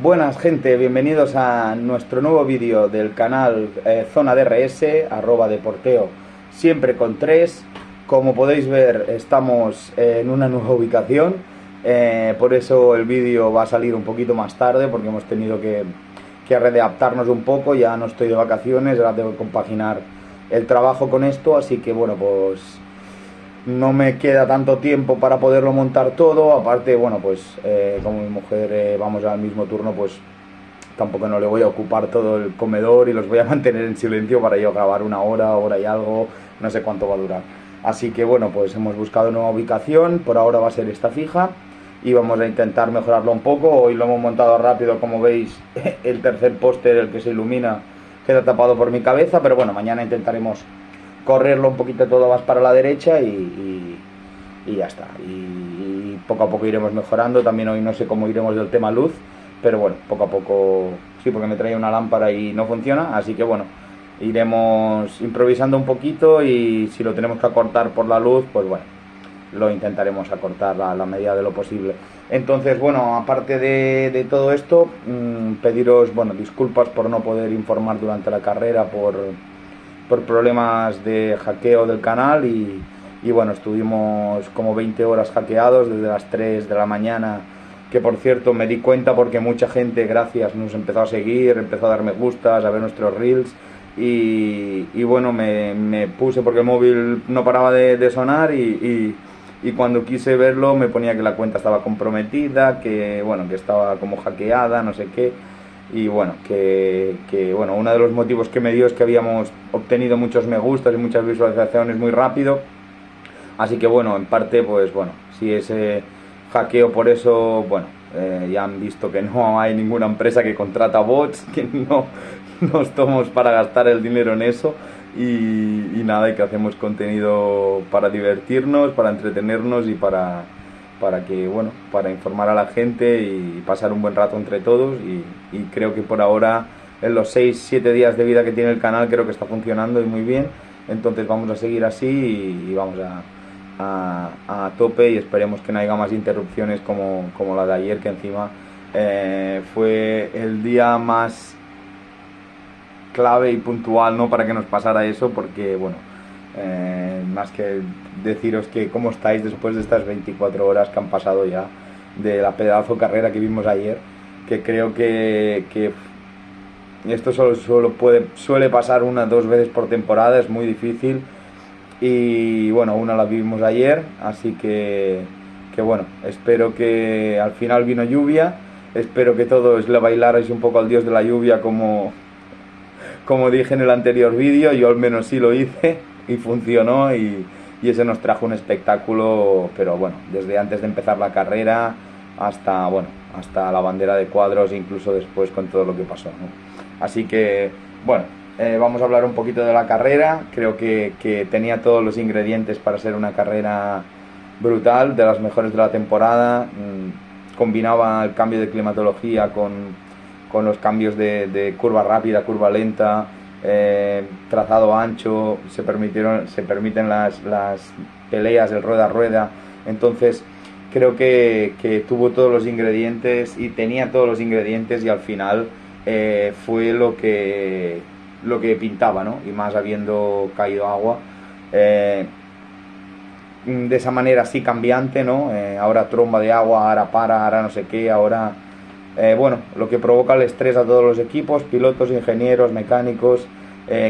Buenas gente, bienvenidos a nuestro nuevo vídeo del canal Zona DRS, @deporteo, siempre con 3. Como podéis ver, estamos en una nueva ubicación, por eso el vídeo va a salir un poquito más tarde, porque hemos tenido que readaptarnos un poco. Ya no estoy de vacaciones, ahora tengo que compaginar el trabajo con esto, así que bueno, pues no me queda tanto tiempo para poderlo montar todo. Aparte, bueno, pues como mi mujer vamos al mismo turno, pues tampoco no le voy a ocupar todo el comedor y los voy a mantener en silencio para yo grabar una hora y algo, no sé cuánto va a durar. Así que bueno, pues hemos buscado nueva ubicación, por ahora va a ser esta fija y vamos a intentar mejorarlo un poco. Hoy lo hemos montado rápido, como veis, el tercer póster, el que se ilumina, queda tapado por mi cabeza, pero bueno, mañana intentaremos correrlo un poquito todo más para la derecha y ya está. Y poco a poco iremos mejorando. También hoy no sé cómo iremos del tema luz, pero bueno, poco a poco sí, porque me traía una lámpara y no funciona, así que bueno, iremos improvisando un poquito y si lo tenemos que acortar por la luz, pues bueno, lo intentaremos acortar a la medida de lo posible. Entonces, bueno, aparte de todo esto, pediros, bueno, disculpas por no poder informar durante la carrera por problemas de hackeo del canal y bueno, estuvimos como 20 horas hackeados desde las 3 de la mañana, que por cierto me di cuenta porque mucha gente, gracias, nos empezó a seguir, empezó a dar me gustas, a ver nuestros reels y bueno, me puse porque el móvil no paraba de sonar y cuando quise verlo me ponía que la cuenta estaba comprometida, que bueno, que estaba como hackeada, no sé qué. Y bueno, bueno, uno de los motivos que me dio es que habíamos obtenido muchos me gustas y muchas visualizaciones muy rápido. Así que bueno, en parte, pues bueno, si ese hackeo por eso, bueno, ya han visto que no hay ninguna empresa que contrata bots, que no estamos para gastar el dinero en eso. Y nada, y que hacemos contenido para divertirnos, para entretenernos y para que, bueno, para informar a la gente y pasar un buen rato entre todos y creo que por ahora en los 6-7 días de vida que tiene el canal creo que está funcionando y muy bien. Entonces vamos a seguir así y vamos a tope y esperemos que no haya más interrupciones como la de ayer, que encima fue el día más clave y puntual, ¿no?, para que nos pasara eso, porque bueno, más que deciros que cómo estáis después de estas 24 horas que han pasado ya de la pedazo carrera que vimos ayer, que creo que esto suele pasar 1 o 2 veces por temporada, es muy difícil y bueno, una la vimos ayer, así que bueno, espero que al final vino lluvia, espero que todos le bailarais un poco al dios de la lluvia como dije en el anterior vídeo. Yo al menos sí lo hice y funcionó y ese nos trajo un espectáculo, pero bueno, desde antes de empezar la carrera hasta, bueno, hasta la bandera de cuadros, incluso después con todo lo que pasó, ¿no? Así que, bueno, vamos a hablar un poquito de la carrera. Creo que tenía todos los ingredientes para ser una carrera brutal, de las mejores de la temporada. Combinaba el cambio de climatología con los cambios de curva rápida, curva lenta, trazado ancho, se permiten las peleas del rueda a rueda. Entonces creo que tuvo todos los ingredientes y tenía todos los ingredientes y al final fue lo que pintaba, ¿no? Y más habiendo caído agua, de esa manera así cambiante, ¿no? Ahora tromba de agua, ahora no sé qué, ahora bueno, lo que provoca el estrés a todos los equipos, pilotos, ingenieros, mecánicos.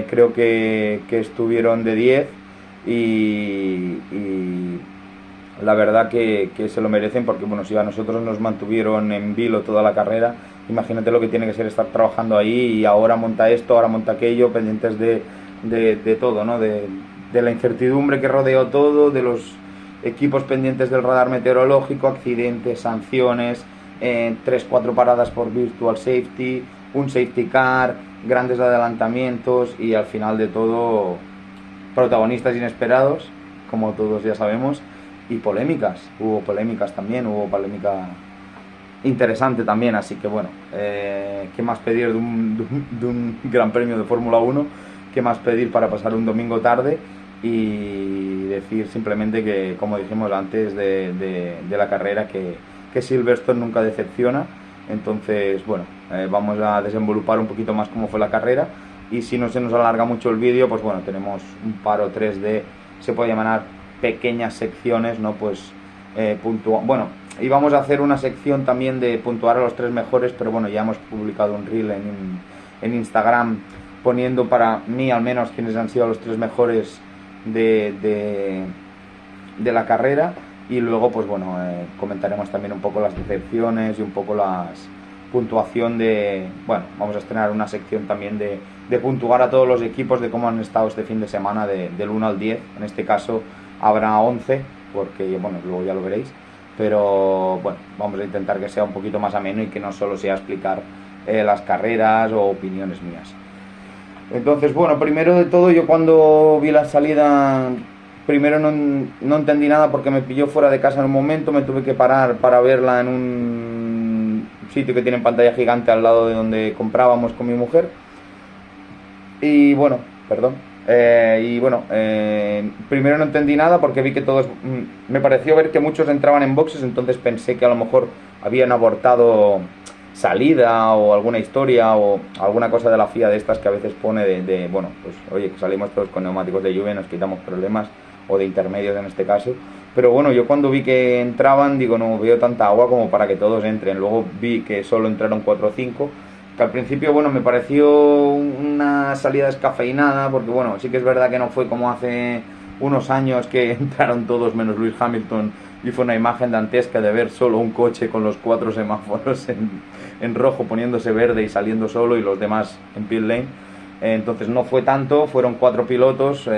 Creo que estuvieron de 10 y la verdad que se lo merecen, porque bueno, si a nosotros nos mantuvieron en vilo toda la carrera, imagínate lo que tiene que ser estar trabajando ahí y ahora monta esto, ahora monta aquello, pendientes de todo, ¿no? De la incertidumbre que rodeó todo, de los equipos pendientes del radar meteorológico, accidentes, sanciones, 3-4 paradas por virtual safety, un safety car, grandes adelantamientos y al final de todo protagonistas inesperados, como todos ya sabemos, y polémicas. Hubo polémicas también, hubo polémica interesante también, así que bueno, ¿qué más pedir de un gran premio de Fórmula 1? ¿Qué más pedir para pasar un domingo tarde? Y decir simplemente que, como dijimos antes de la carrera, que Silverstone nunca decepciona Entonces, bueno, vamos a desenvolupar un poquito más cómo fue la carrera, y si no se nos alarga mucho el vídeo, pues bueno, tenemos un par o tres de, se puede llamar pequeñas secciones, ¿no? Pues bueno, y vamos a hacer una sección también de puntuar a los 3 mejores, pero bueno, ya hemos publicado un reel en Instagram poniendo para mí al menos quiénes han sido los 3 mejores de la carrera, y luego pues bueno, comentaremos también un poco las decepciones y un poco las puntuación de, bueno, vamos a estrenar una sección también de puntuar a todos los equipos de cómo han estado este fin de semana del 1 al 10, en este caso habrá 11, porque bueno, luego ya lo veréis, pero bueno, vamos a intentar que sea un poquito más ameno y que no solo sea explicar las carreras o opiniones mías. Entonces, bueno, primero de todo, yo cuando vi la salida, primero no entendí nada porque me pilló fuera de casa en un momento, me tuve que parar para verla en un sitio que tiene pantalla gigante al lado de donde comprábamos con mi mujer. Y bueno, perdón. Primero no entendí nada porque vi que todos, me pareció ver que muchos entraban en boxes, entonces pensé que a lo mejor habían abortado salida o alguna historia o alguna cosa de la FIA de estas que a veces pone bueno, pues oye, que salimos todos con neumáticos de lluvia, nos quitamos problemas, o de intermedios en este caso. Pero bueno, yo cuando vi que entraban, digo, no veo tanta agua como para que todos entren. Luego vi que solo entraron 4 o 5, que al principio, bueno, me pareció una salida descafeinada, porque bueno, sí que es verdad que no fue como hace unos años que entraron todos menos Lewis Hamilton, y fue una imagen dantesca de ver solo un coche con los 4 semáforos en rojo poniéndose verde y saliendo solo, y los demás en pit lane. Entonces no fue tanto, fueron 4 pilotos,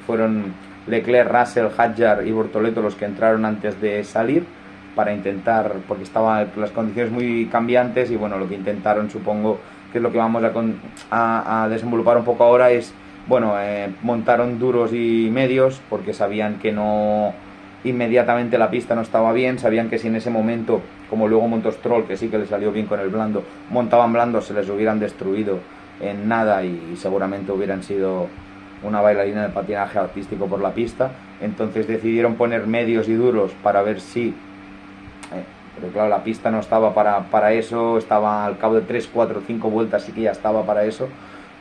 fueron Leclerc, Russell, Hadjar y Bortoleto los que entraron antes de salir, para intentar, porque estaban las condiciones muy cambiantes, y bueno, lo que intentaron, supongo que es lo que vamos a desenvolupar un poco ahora, es, bueno, montaron duros y medios, porque sabían que no, inmediatamente la pista no estaba bien, sabían que si en ese momento, como luego montó Stroll, que sí que le salió bien con el blando, montaban blando, se les hubieran destruido en nada, y seguramente hubieran sido una bailarina de patinaje artístico por la pista. Entonces decidieron poner medios y duros para ver si, pero claro, la pista no estaba para eso, estaba al cabo de 3, 4, 5 vueltas, sí que ya estaba para eso,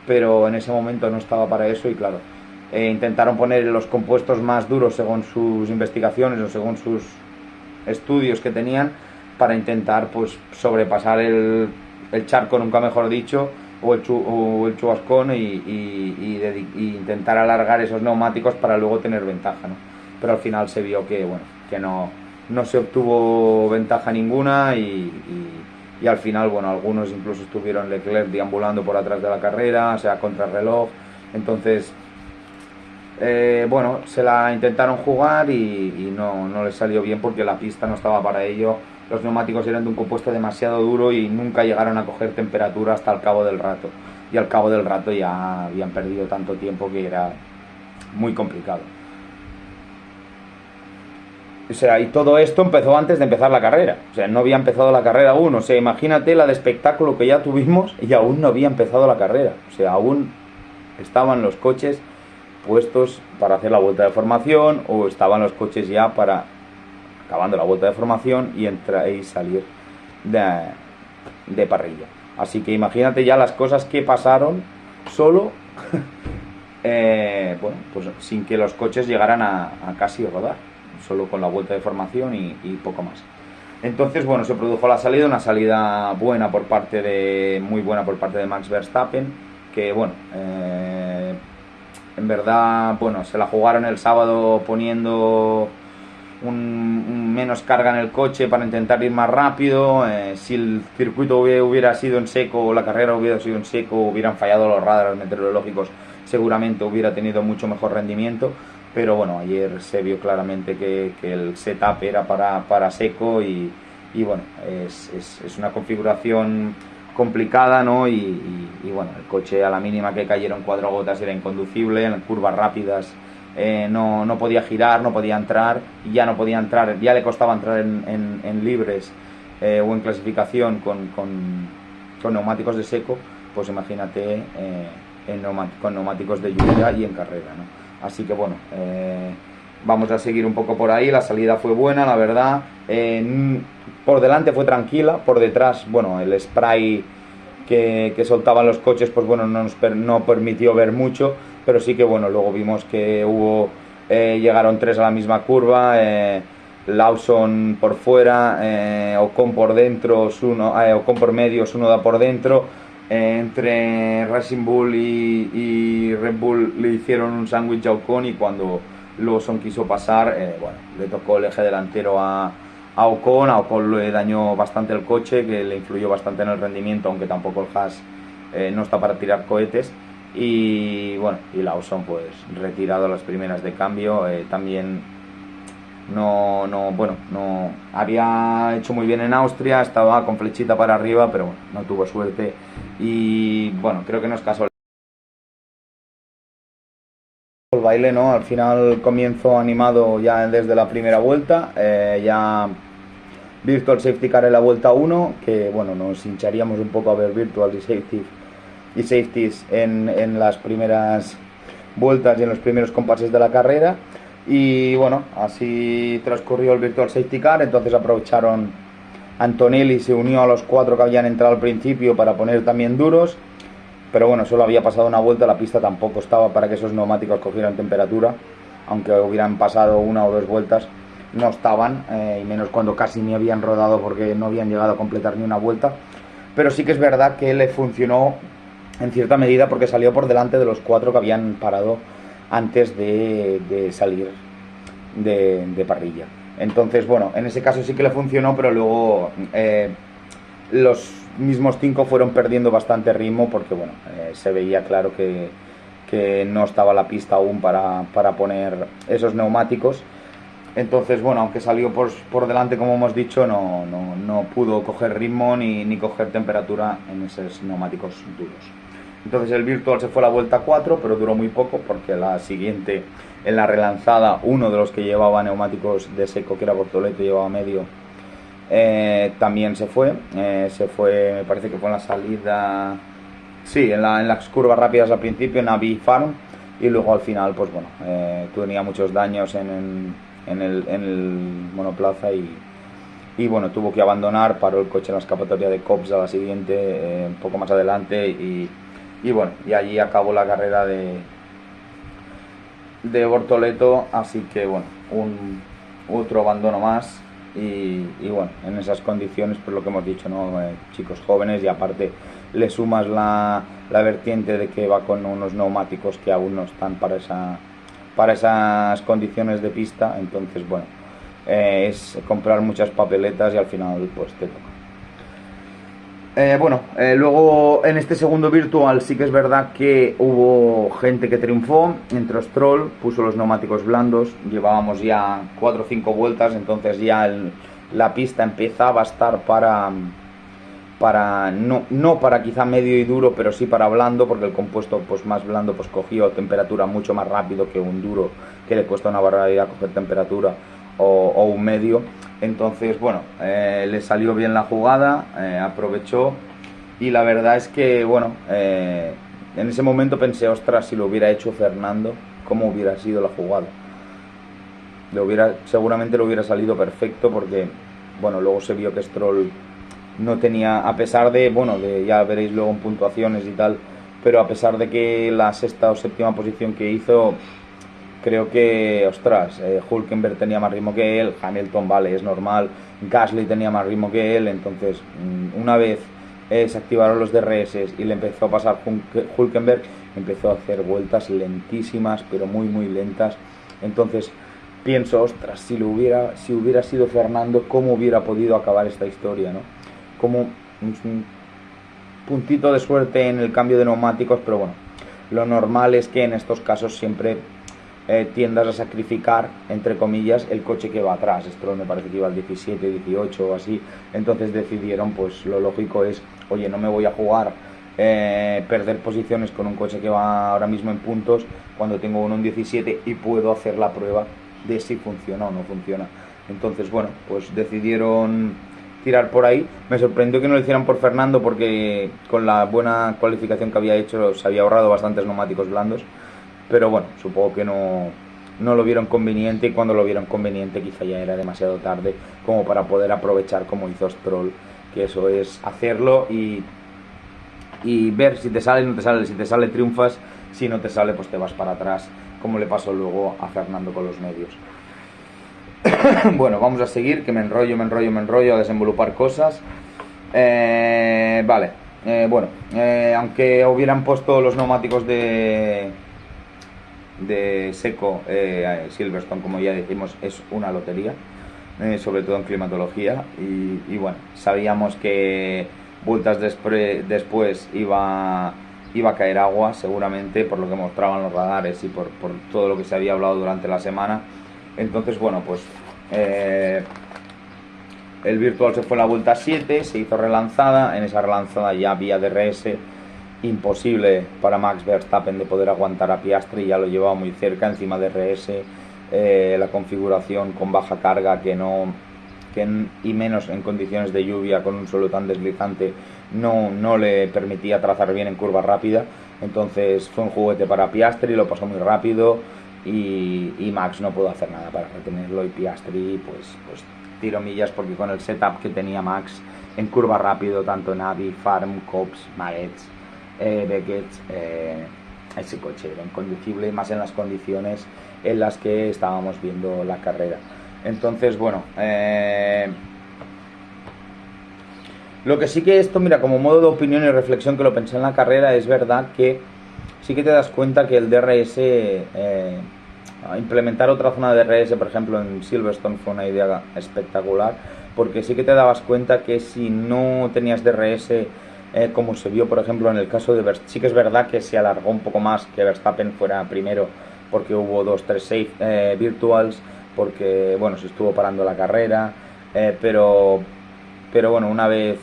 pero en ese momento no estaba para eso, y claro, intentaron poner los compuestos más duros según sus investigaciones o según sus estudios que tenían, para intentar pues sobrepasar el charco, nunca mejor dicho, o el chubascón, y intentar alargar esos neumáticos para luego tener ventaja, ¿no? Pero al final se vio que, bueno, que no se obtuvo ventaja ninguna, y al final, bueno, algunos incluso estuvieron Leclerc deambulando por atrás de la carrera, o sea, contrarreloj. Entonces, bueno, se la intentaron jugar y no les salió bien, porque la pista no estaba para ello. Los neumáticos eran de un compuesto demasiado duro y nunca llegaron a coger temperatura hasta el cabo del rato. Y al cabo del rato ya habían perdido tanto tiempo que era muy complicado. O sea, y todo esto empezó antes de empezar la carrera. O sea, no había empezado la carrera aún. O sea, imagínate la de espectáculo que ya tuvimos y aún no había empezado la carrera. O sea, aún estaban los coches puestos para hacer la vuelta de formación, o estaban los coches ya para acabando la vuelta de formación y entrar y salir de parrilla. Así que imagínate ya las cosas que pasaron solo bueno, pues sin que los coches llegaran a casi rodar, solo con la vuelta de formación y poco más. Entonces, bueno, se produjo la salida, una salida buena muy buena por parte de Max Verstappen, que bueno, en verdad, bueno, se la jugaron el sábado poniendo menos carga en el coche para intentar ir más rápido. Si el circuito hubiera sido en seco, o la carrera hubiera sido en seco, hubieran fallado los radares meteorológicos, seguramente hubiera tenido mucho mejor rendimiento. Pero bueno, ayer se vio claramente que el setup era para seco, y bueno, es una configuración complicada, ¿no? Y bueno, el coche, a la mínima que cayeron 4 gotas, era inconducible. En curvas rápidas no podía girar, no podía entrar, y ya no podía entrar, ya le costaba entrar en libres o en clasificación con neumáticos de seco, pues imagínate con neumáticos de lluvia y en carrera, ¿no? Así que bueno, vamos a seguir un poco por ahí. La salida fue buena, la verdad. Por delante fue tranquila, por detrás, bueno, el spray que soltaban los coches, pues bueno, no permitió ver mucho, pero sí que bueno, luego vimos que llegaron 3 a la misma curva, Lawson por fuera, Ocon por dentro, Ocon por medio, Tsunoda por dentro, entre Racing Bull y Red Bull le hicieron un sándwich a Ocon, y cuando Lawson quiso pasar, bueno, le tocó el eje delantero a Ocon le dañó bastante el coche, que le influyó bastante en el rendimiento, aunque tampoco el Haas no está para tirar cohetes. Y bueno, y Lawson pues retirado a las primeras de cambio, también no había hecho muy bien en Austria, estaba con flechita para arriba, pero bueno, no tuvo suerte, y bueno, creo que no es casual el baile, ¿no? Al final comienzo animado ya desde la primera vuelta, ya Virtual Safety Car en la vuelta 1, que bueno, nos hincharíamos un poco a ver Virtual y Safeties en las primeras vueltas y en los primeros compases de la carrera. Y bueno, así transcurrió el Virtual Safety Car, entonces aprovecharon, Antonelli se unió a los 4 que habían entrado al principio para poner también duros, pero bueno, solo había pasado una vuelta, la pista tampoco estaba para que esos neumáticos cogieran temperatura, aunque hubieran pasado 1 o 2 vueltas, no estaban, y menos cuando casi ni habían rodado porque no habían llegado a completar ni una vuelta. Pero sí que es verdad que le funcionó en cierta medida, porque salió por delante de los 4 que habían parado antes de salir de parrilla. Entonces, bueno, en ese caso sí que le funcionó, pero luego los mismos 5 fueron perdiendo bastante ritmo, porque bueno, se veía claro que no estaba la pista aún para poner esos neumáticos. Entonces, bueno, aunque salió por delante, como hemos dicho, no pudo coger ritmo ni coger temperatura en esos neumáticos duros. Entonces el Virtual se fue a la vuelta 4, pero duró muy poco, porque la siguiente, en la relanzada, uno de los que llevaba neumáticos de seco, que era Bortoleto, llevaba medio, también se fue, me parece que fue en la salida, sí, en las curvas rápidas al principio, en Abbey Farm, y luego al final, pues bueno, tenía muchos daños en el monoplaza, y bueno, tuvo que abandonar, paró el coche en la escapatoria de Cops a la siguiente, un poco más adelante, y bueno, y allí acabó la carrera de Bortoleto, así que bueno, otro abandono más, y bueno, en esas condiciones, pues lo que hemos dicho, ¿no? Chicos jóvenes, y aparte le sumas la vertiente de que va con unos neumáticos que aún no están para esas condiciones de pista, entonces bueno, es comprar muchas papeletas y al final pues te toca. Luego en este segundo Virtual sí que es verdad que hubo gente que triunfó. Entró Stroll, puso los neumáticos blandos, llevábamos ya 4 o 5 vueltas, entonces ya la pista empezaba a estar para no para quizá medio y duro, pero sí para blando, porque el compuesto pues más blando pues cogió temperatura mucho más rápido que un duro, que le cuesta una barbaridad coger temperatura, o un medio. Entonces bueno, le salió bien la jugada, aprovechó, y la verdad es que bueno, en ese momento pensé, ostras, si lo hubiera hecho Fernando, ¿cómo hubiera sido la jugada? Seguramente le hubiera salido perfecto, porque bueno, luego se vio que Stroll no tenía, a pesar de, bueno, ya veréis luego en puntuaciones y tal, pero a pesar de que la sexta o séptima posición que hizo, creo que, ostras, Hülkenberg tenía más ritmo que él, Hamilton, vale, es normal, Gasly tenía más ritmo que él, entonces una vez se activaron los DRS y le empezó a pasar Hülkenberg, empezó a hacer vueltas lentísimas, pero muy muy lentas. Entonces pienso, ostras, si hubiera sido Fernando, ¿cómo hubiera podido acabar esta historia, no? Como un puntito de suerte en el cambio de neumáticos, pero bueno, lo normal es que en estos casos siempre tiendas a sacrificar, entre comillas, el coche que va atrás. Esto me parece que iba al 17, 18 o así. Entonces decidieron, pues lo lógico es, oye, no me voy a jugar perder posiciones con un coche que va ahora mismo en puntos, cuando tengo uno en 17 y puedo hacer la prueba de si funciona o no funciona. Entonces bueno, pues decidieron tirar por ahí. Me sorprendió que no lo hicieran por Fernando, porque con la buena cualificación que había hecho se había ahorrado bastantes neumáticos blandos, pero bueno, supongo que no no lo vieron conveniente, y cuando lo vieron conveniente quizá ya era demasiado tarde como para poder aprovechar como hizo Stroll, que eso es hacerlo y ver si te sale, no te sale, si te sale triunfas, si no te sale pues te vas para atrás, como le pasó luego a Fernando con los medios. Bueno, vamos a seguir, que me enrollo a desenvolupar cosas. Vale, bueno, aunque hubieran puesto los neumáticos de seco, Silverstone, como ya dijimos, es una lotería, sobre todo en climatología, y bueno, sabíamos que vueltas después iba a caer agua seguramente, por lo que mostraban los radares y por todo lo que se había hablado durante la semana. Entonces, bueno, pues el Virtual se fue a la vuelta 7, se hizo relanzada. En esa relanzada ya había DRS, imposible para Max Verstappen de poder aguantar a Piastri, ya lo llevaba muy cerca. Encima de DRS, la configuración con baja carga y menos en condiciones de lluvia, con un suelo tan deslizante, no le permitía trazar bien en curva rápida. Entonces fue un juguete para Piastri, lo pasó muy rápido y Max no pudo hacer nada para retenerlo, y Piastri pues tiró millas, porque con el setup que tenía Max en curva rápido, tanto Navi, Farm, Cops, Magetz, Beckett, ese coche era inconducible, más en las condiciones en las que estábamos viendo la carrera. Entonces, bueno, lo que sí que esto, mira, como modo de opinión y reflexión, que lo pensé en la carrera, es verdad que sí que te das cuenta que el DRS, implementar otra zona de DRS, por ejemplo, en Silverstone, fue una idea espectacular, porque sí que te dabas cuenta que si no tenías DRS, como se vio, por ejemplo, en el caso de Verstappen, sí que es verdad que se alargó un poco más que Verstappen fuera primero, porque hubo 2-3 safe virtuals, porque, bueno, se estuvo parando la carrera, pero bueno, una vez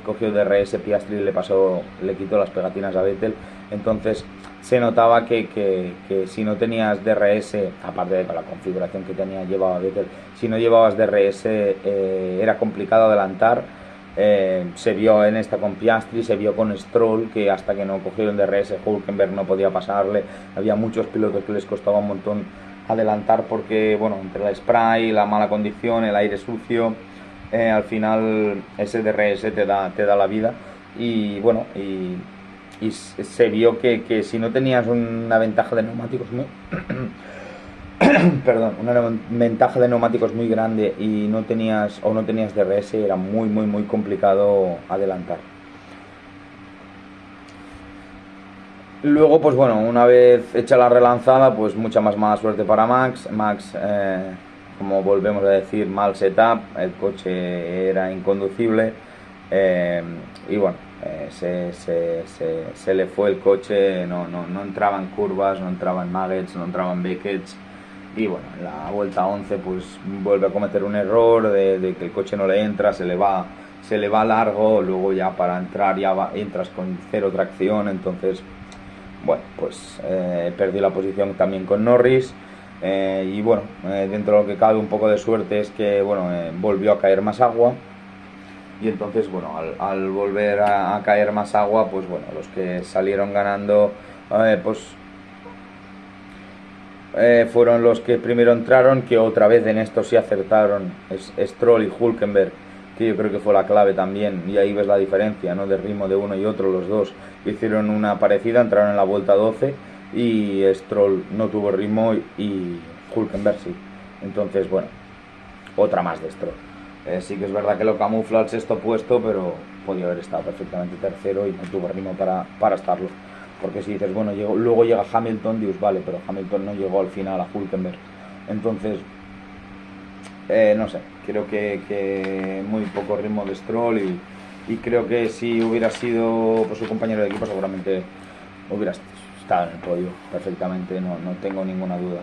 cogió DRS, Piastri le quitó las pegatinas a Vettel. Entonces se notaba que si no tenías DRS, aparte de la configuración que llevaba Vettel, si no llevabas DRS, era complicado adelantar. Se vio en esta con Piastri, se vio con Stroll, que hasta que no cogieron DRS, Hülkenberg no podía pasarle. Había muchos pilotos que les costaba un montón adelantar, porque, bueno, entre la spray, la mala condición, el aire sucio, al final ese DRS te da la vida. Y bueno, y se vio que si no tenías una ventaja de neumáticos muy perdón, una ventaja de neumáticos muy grande y no tenías DRS, era muy complicado adelantar. Luego, pues bueno, una vez hecha la relanzada, pues mucha más mala suerte para Max, como volvemos a decir, mal setup, el coche era inconducible, y bueno, se le fue el coche, no entraba en curvas, no entraba en Maggets, no entraba en Beckett, y bueno, en la vuelta 11 pues vuelve a cometer un error de que el coche no le entra, se le va largo, luego ya para entrar entras con cero tracción. Entonces, bueno, pues perdió la posición también con Norris. Y bueno, dentro de lo que cabe, un poco de suerte es que, bueno, volvió a caer más agua, y entonces, bueno, al volver a caer más agua, pues bueno, los que salieron ganando, fueron los que primero entraron, que otra vez en esto sí acertaron, Stroll y Hülkenberg, que yo creo que fue la clave también, y ahí ves la diferencia, ¿no?, de ritmo de uno y otro. Los dos hicieron una parecida, entraron en la vuelta 12, y Stroll no tuvo ritmo y Hülkenberg sí. Entonces, bueno, otra más de Stroll. Sí que es verdad que lo camufla al sexto puesto, pero podía haber estado perfectamente tercero y no tuvo ritmo para estarlo. Porque si dices, bueno, luego llega Hamilton, dios, vale, pero Hamilton no llegó al final a Hülkenberg. Entonces, no sé, creo que muy poco ritmo de Stroll, y creo que si hubiera sido pues, su compañero de equipo, seguramente hubiera estado en el podio perfectamente, no tengo ninguna duda.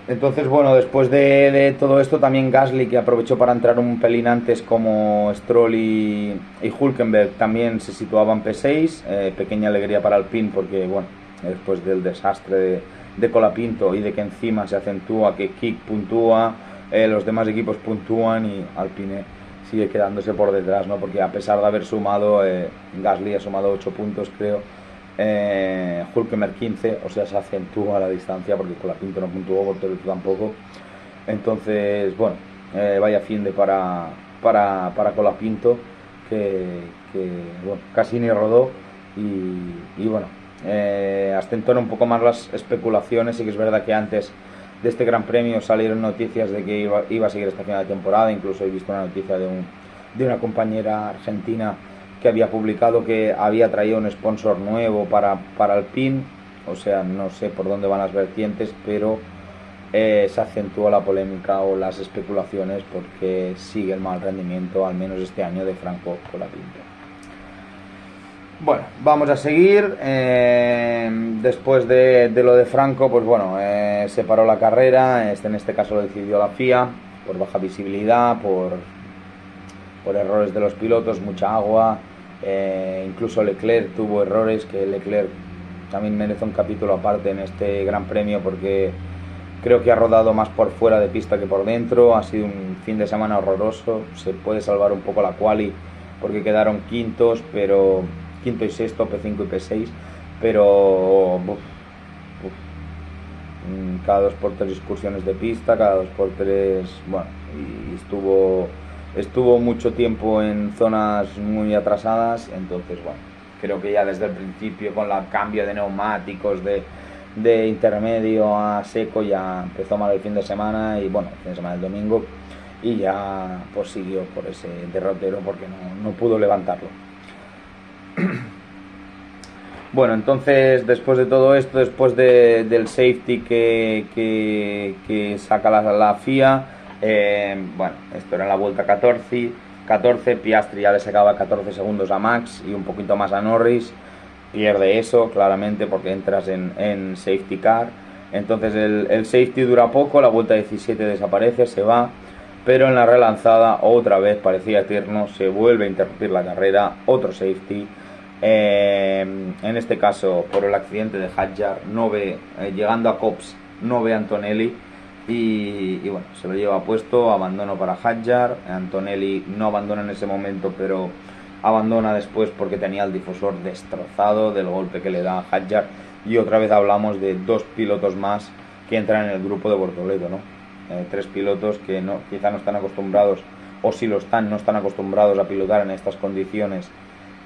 Entonces, bueno, después de todo esto, también Gasly, que aprovechó para entrar un pelín antes como Stroll y Hülkenberg, también se situaba en P6. Pequeña alegría para Alpine, porque, bueno, después del desastre de Colapinto y de que encima se acentúa que Kik puntúa, los demás equipos puntúan y Alpine sigue quedándose por detrás, ¿no? Porque a pesar de haber sumado, Gasly ha sumado 8 puntos, creo, Hülkenberg 15, o sea, se acentúa la distancia porque Colapinto no puntuó, Bortoleto tampoco. Entonces, bueno, vaya fin de para Colapinto, que bueno, casi ni rodó. Y bueno, acentúan un poco más las especulaciones. Sí que es verdad que antes de este Gran Premio salieron noticias de que iba a seguir esta final de temporada. Incluso he visto una noticia de una compañera argentina que había publicado que había traído un sponsor nuevo para Alpine. O sea, no sé por dónde van las vertientes, pero se acentúa la polémica o las especulaciones porque sigue el mal rendimiento, al menos este año, de Franco Colapinto. Bueno, vamos a seguir. Después de lo de Franco, pues bueno, se paró la carrera. En este caso lo decidió la FIA por baja visibilidad, por errores de los pilotos, mucha agua. Incluso Leclerc tuvo errores, que Leclerc también merece un capítulo aparte en este Gran Premio porque creo que ha rodado más por fuera de pista que por dentro. Ha sido un fin de semana horroroso. Se puede salvar un poco la quali porque quedaron quintos, pero quinto y sexto, P5 y P6, pero cada 2x3 excursiones de pista, cada 2x3, bueno, y estuvo mucho tiempo en zonas muy atrasadas. Entonces, bueno, creo que ya desde el principio, con el cambio de neumáticos de intermedio a seco, ya empezó mal el fin de semana. Y bueno, el fin de semana del domingo, y ya pues siguió por ese derrotero porque no pudo levantarlo. Bueno, entonces después de todo esto, después del safety que saca la FIA, bueno, esto era la vuelta 14, Piastri ya le sacaba 14 segundos a Max y un poquito más a Norris. Pierde eso claramente porque entras en safety car. Entonces el safety dura poco, la vuelta 17 desaparece, se va, pero en la relanzada otra vez parecía eterno, se vuelve a interrumpir la carrera, otro safety. En este caso por el accidente de Hadjar, llegando a Copse no ve a Antonelli y bueno, se lo lleva puesto, abandono para Hadjar. Antonelli no abandona en ese momento, pero abandona después porque tenía el difusor destrozado del golpe que le da a Hadjar. Y otra vez hablamos de dos pilotos más que entran en el grupo de Bortoleto, ¿no? Tres pilotos que quizá no están acostumbrados, o si lo están, no están acostumbrados a pilotar en estas condiciones,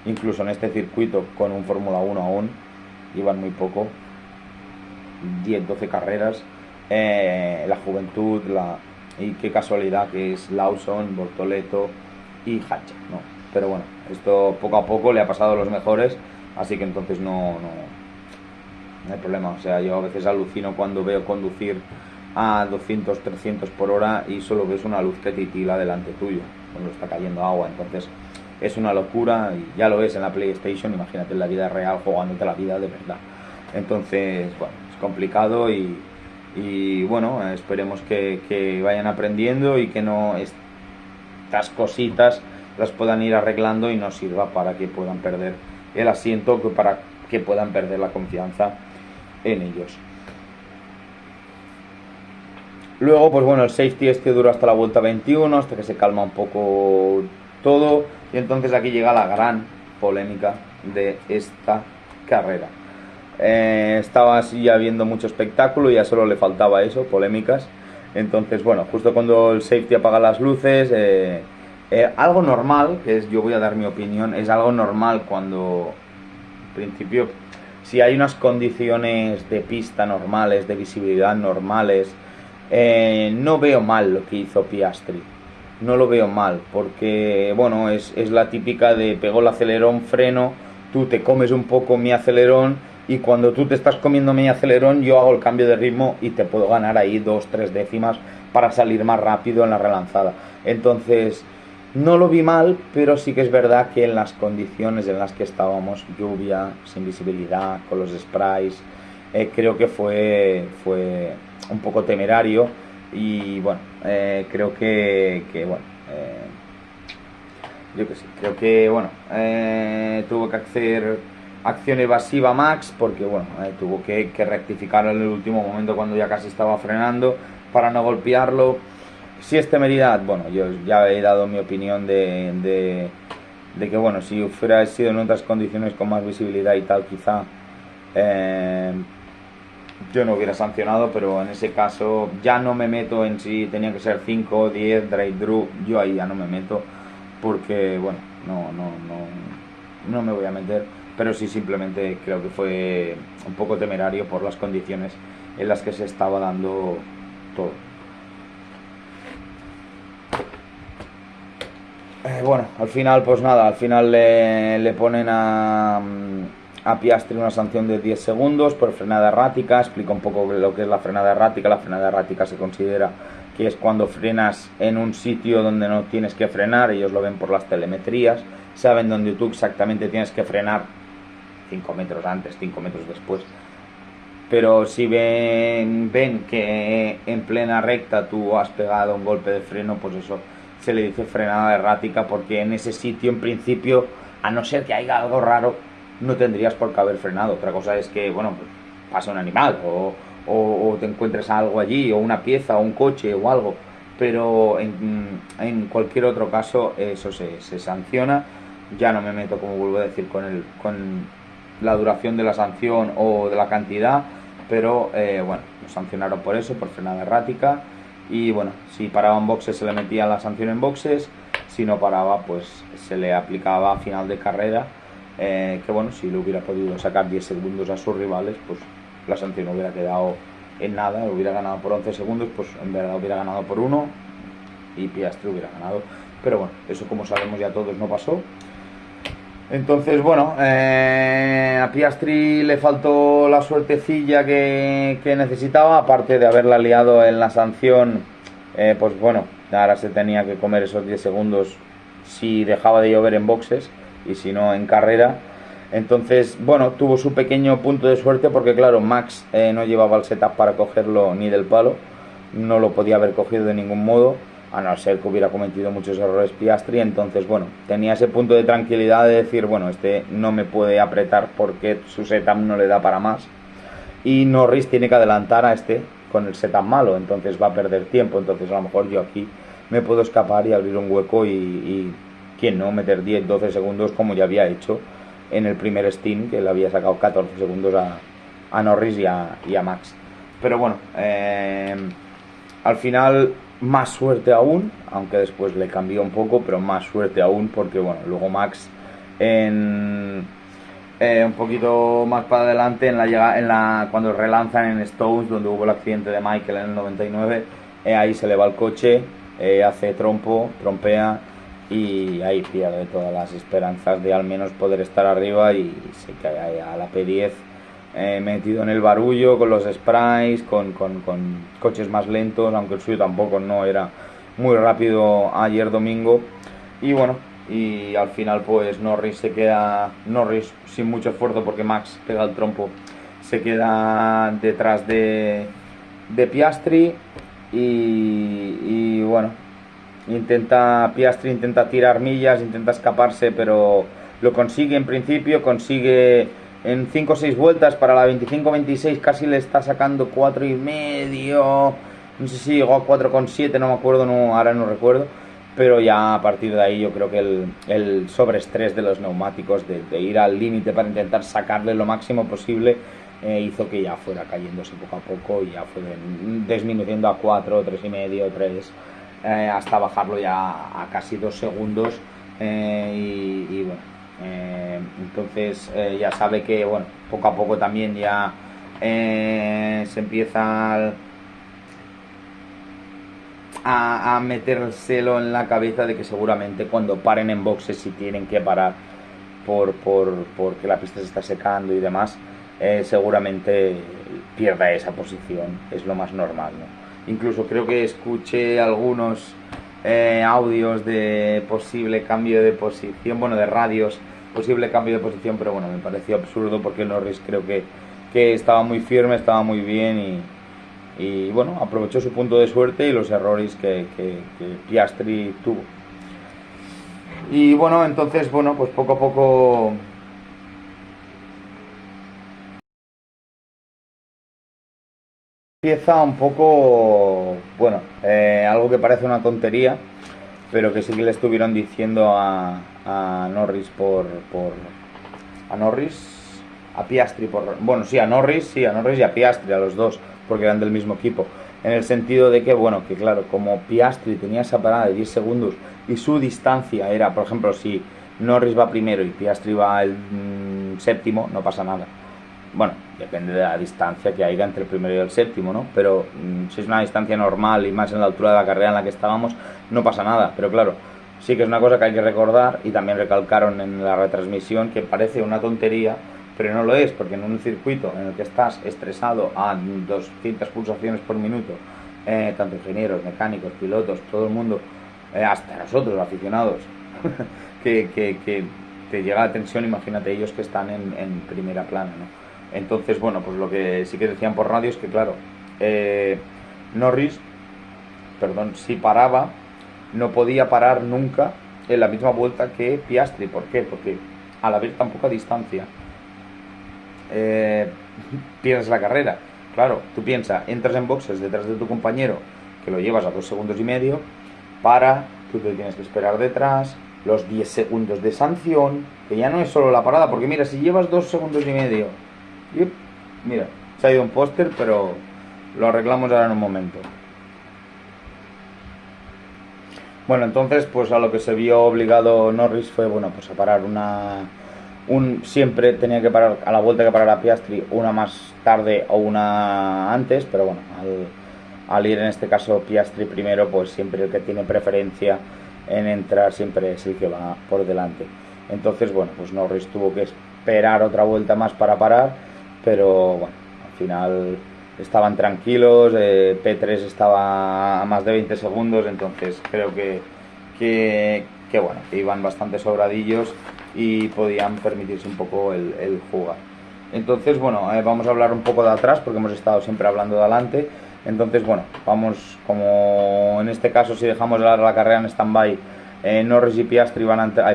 incluso en este circuito con un Fórmula 1 aún. Llevan muy poco, 10-12 carreras. La juventud, y qué casualidad que es Lawson, Bortoleto y Hadjar, ¿no? Pero bueno, esto poco a poco le ha pasado a los mejores, así que entonces no hay problema. O sea, yo a veces alucino cuando veo conducir a 200, 300 por hora y solo ves una luz que titila delante tuyo cuando está cayendo agua. Entonces es una locura, y ya lo es en la PlayStation, imagínate en la vida real jugándote la vida de verdad. Entonces, bueno, es complicado y bueno, esperemos que vayan aprendiendo y que no estas cositas las puedan ir arreglando y no sirva para que puedan perder el asiento, para que puedan perder la confianza en ellos. Luego, pues bueno, el safety dura hasta la vuelta 21, hasta que se calma un poco todo, y entonces aquí llega la gran polémica de esta carrera. Estaba así ya viendo mucho espectáculo y ya solo le faltaba eso, polémicas. Entonces, bueno, justo cuando el safety apaga las luces, algo normal, yo voy a dar mi opinión, es algo normal cuando, en principio, si hay unas condiciones de pista normales, de visibilidad normales, no veo mal lo que hizo Piastri. No lo veo mal, porque bueno, es la típica de pegó el acelerón, freno, tú te comes un poco mi acelerón, y cuando tú te estás comiendo mi acelerón yo hago el cambio de ritmo y te puedo ganar ahí 2-3 décimas para salir más rápido en la relanzada. Entonces no lo vi mal, pero sí que es verdad que en las condiciones en las que estábamos, lluvia, sin visibilidad, con los sprays, creo que fue un poco temerario. Y bueno, creo que bueno, yo que sé, creo que bueno, tuvo que hacer acción evasiva Max, porque bueno, tuvo que rectificar en el último momento cuando ya casi estaba frenando para no golpearlo. Si es temeridad, bueno, yo ya he dado mi opinión de de que bueno, si hubiera sido en otras condiciones con más visibilidad y tal, quizá yo no hubiera sancionado, pero en ese caso ya no me meto en si tenía que ser 5 10 drive-thru, yo ahí ya no me meto, porque bueno, no me voy a meter, pero sí simplemente creo que fue un poco temerario por las condiciones en las que se estaba dando todo. Bueno, al final, pues nada, al final le ponen a Piastri una sanción de 10 segundos por frenada errática. Explica un poco lo que es la frenada errática. La frenada errática se considera que es cuando frenas en un sitio donde no tienes que frenar. Ellos lo ven por las telemetrías, saben dónde tú exactamente tienes que frenar 5 metros antes, 5 metros después. Pero si ven que en plena recta tú has pegado un golpe de freno, pues eso se le dice frenada errática, porque en ese sitio en principio, a no ser que haya algo raro, no tendrías por qué haber frenado. Otra cosa es que, bueno, pues pasa un animal o te encuentres algo allí, o una pieza, o un coche o algo, pero en cualquier otro caso eso se sanciona. Ya no me meto, como vuelvo a decir, con la duración de la sanción o de la cantidad, pero bueno, nos sancionaron por eso, por frenada errática. Y bueno, si paraba en boxes se le metía la sanción en boxes, si no paraba pues se le aplicaba a final de carrera, que bueno, si le hubiera podido sacar 10 segundos a sus rivales, pues la sanción hubiera quedado en nada, hubiera ganado por 11 segundos, pues en verdad hubiera ganado por 1 y Piastri hubiera ganado. Pero bueno, eso como sabemos ya todos no pasó. Entonces, bueno, a Piastri le faltó la suertecilla que necesitaba, aparte de haberla liado en la sanción, pues bueno, ahora se tenía que comer esos 10 segundos si dejaba de llover en boxes y si no en carrera. Entonces, bueno, tuvo su pequeño punto de suerte porque, claro, Max no llevaba el setup para cogerlo ni del palo, no lo podía haber cogido de ningún modo, a no ser que hubiera cometido muchos errores Piastri. Entonces, bueno, tenía ese punto de tranquilidad de decir, bueno, este no me puede apretar porque su setup no le da para más, y Norris tiene que adelantar a este con el setup malo, entonces va a perder tiempo. Entonces a lo mejor yo aquí me puedo escapar y abrir un hueco y quién no, meter 10 12 segundos como ya había hecho en el primer stint, que le había sacado 14 segundos a Norris y a Max. Pero bueno, al final más suerte aún, aunque después le cambió un poco, pero más suerte aún porque bueno, luego Max un poquito más para adelante cuando relanzan en Stones, donde hubo el accidente de Michael en el 99, ahí se le va el coche, hace trompea y ahí pierde todas las esperanzas de al menos poder estar arriba y se cae a la P10, metido en el barullo con los sprays, con coches más lentos, aunque el suyo tampoco no era muy rápido ayer domingo. Y bueno, y al final pues Norris sin mucho esfuerzo porque Max pega el trompo, se queda detrás de Piastri y bueno, Piastri intenta tirar millas, intenta escaparse, pero lo consigue en principio, consigue en 5 o 6 vueltas para la 25-26, casi le está sacando 4,5, no sé si llegó a 4,7, no me acuerdo, no, ahora no recuerdo, pero ya a partir de ahí yo creo que el sobreestrés de los neumáticos, de ir al límite para intentar sacarle lo máximo posible, hizo que ya fuera cayéndose poco a poco y ya fue disminuyendo a 4, 3,5, 3, hasta bajarlo ya a casi 2 segundos, y bueno, entonces ya sabe que bueno, poco a poco también ya se empieza a metérselo en la cabeza de que seguramente cuando paren en boxes, si tienen que parar porque la pista se está secando y demás, seguramente pierda esa posición, es lo más normal, ¿no? Incluso creo que escuché algunos audios de posible cambio de posición, bueno, de radios, posible cambio de posición, pero bueno, me pareció absurdo porque Norris creo que estaba muy firme, estaba muy bien y bueno, aprovechó su punto de suerte y los errores que Piastri tuvo. Y bueno, entonces, bueno, pues poco a poco empieza un poco, bueno, algo que parece una tontería, pero que sí que le estuvieron diciendo a Norris a Norris, a Piastri, bueno, sí, a Norris y a Piastri, a los dos, porque eran del mismo equipo, en el sentido de que, bueno, que claro, como Piastri tenía esa parada de 10 segundos y su distancia era, por ejemplo, si Norris va primero y Piastri va el séptimo, no pasa nada. Bueno, depende de la distancia que haya entre el primero y el séptimo, ¿no? Pero si es una distancia normal y más en la altura de la carrera en la que estábamos, no pasa nada. Pero claro, sí que es una cosa que hay que recordar, y también recalcaron en la retransmisión, que parece una tontería, pero no lo es, porque en un circuito en el que estás estresado a 200 pulsaciones por minuto, tanto ingenieros, mecánicos, pilotos, todo el mundo, hasta nosotros, aficionados, que te llega la tensión, imagínate ellos que están en primera plana, ¿no? Entonces, bueno, pues lo que sí que decían por radio es que, claro, Norris, perdón, si paraba, no podía parar nunca en la misma vuelta que Piastri. ¿Por qué? Porque al haber tan poca distancia, pierdes la carrera. Claro, tú piensas, entras en boxes detrás de tu compañero, que lo llevas a 2 segundos y medio, tú te tienes que esperar detrás, los 10 segundos de sanción, que ya no es solo la parada, porque mira, si llevas 2 segundos y medio, mira, se ha ido un póster, pero lo arreglamos ahora en un momento. Bueno, entonces, pues a lo que se vio obligado Norris fue, bueno, pues a parar siempre tenía que parar a la vuelta que parara Piastri, una más tarde o una antes, pero bueno, al ir en este caso Piastri primero, pues siempre el que tiene preferencia en entrar siempre es el que va por delante. Entonces, bueno, pues Norris tuvo que esperar otra vuelta más para parar, pero bueno, al final estaban tranquilos, P3 estaba a más de 20 segundos, entonces creo que bueno, que iban bastante sobradillos y podían permitirse un poco el jugar. Entonces, bueno, vamos a hablar un poco de atrás, porque hemos estado siempre hablando de adelante. Entonces, bueno, vamos, como en este caso, si dejamos la carrera en stand-by, Norris y Piastri